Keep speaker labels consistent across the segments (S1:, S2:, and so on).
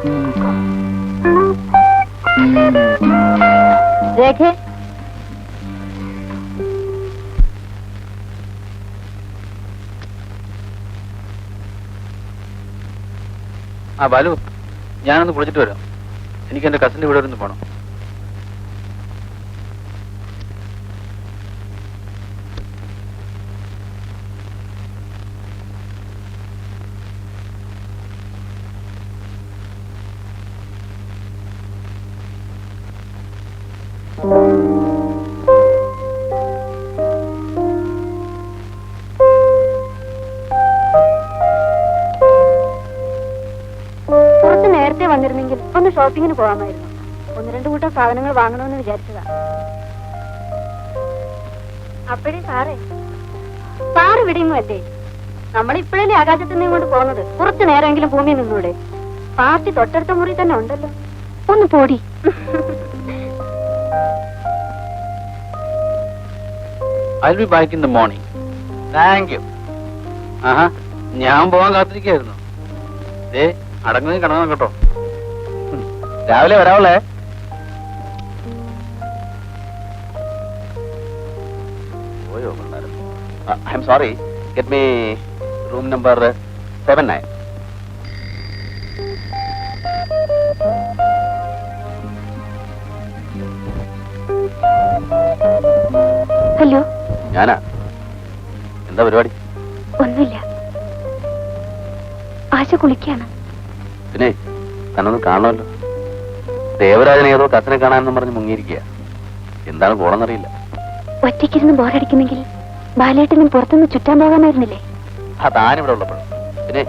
S1: രേഖേ,
S2: ആ ബാലു, ഞാനൊന്ന് കുളിച്ചിട്ട് വരാം. എനിക്ക് എന്റെ കസിന്റെ വീട് വരെ ഒന്ന് പോണം.
S1: കുറച്ച് നേരത്തെ വന്നിരുന്നെങ്കിൽ ഒന്ന് ഷോപ്പിങ്ങിന് പോകാമായിരുന്നു. ഒന്ന് രണ്ട് കൂട്ടം സാധനങ്ങൾ വാങ്ങണമെന്ന് വിചാരിച്ചതാ. അപ്പോഴേ സാറ് ഇവിടെയെങ്കിലും അല്ലേ? നമ്മളിപ്പോഴല്ലേ ആകാശത്ത് നിന്ന് കൊണ്ട് പോകുന്നത്. കുറച്ചു നേരമെങ്കിലും ഭൂമിയിൽ നിന്നൂടെ? പാർട്ടി തൊട്ടടുത്ത മുറി തന്നെ ഉണ്ടല്ലോ. ഒന്ന് പോടി.
S2: I'll be back in the morning. Thank you. ആഹാ, ഞാൻ പോകാൻ കാത്തിരിക്കായിരുന്നു. അടങ്ങുന്നത് കിടന്നു കേട്ടോ. രാവിലെ വരാവല്ലേ? പോയോ? I am sorry. Get me room number 79.
S1: Hello,
S2: ഞാനാ. എന്താ പരിപാടി?
S1: ഒന്നുമില്ല. ആശ കുളിക്കാണ്.
S2: പിന്നെ തന്നൊന്ന് കാണണമല്ലോ. ദേവരാജൻ ഏതോ കസിനെ കാണാനെന്നും പറഞ്ഞ് മുങ്ങിയിരിക്കുക. എന്താണ് പോണെന്നറിയില്ല.
S1: ഒറ്റയ്ക്കിരുന്ന് ബോറടിക്കുന്നെങ്കിൽ ബാലേട്ടനും പുറത്തുനിന്ന് ചുറ്റാൻ പോകാമായിരുന്നില്ലേ?
S2: ആ താനിവിടെ ഉള്ളപ്പോഴും. പിന്നെ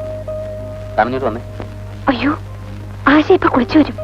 S2: തനഞ്ഞിട്ട് വന്നേ.
S1: അയ്യോ, ആശ ഇപ്പൊ കുളിച്ചു വരും.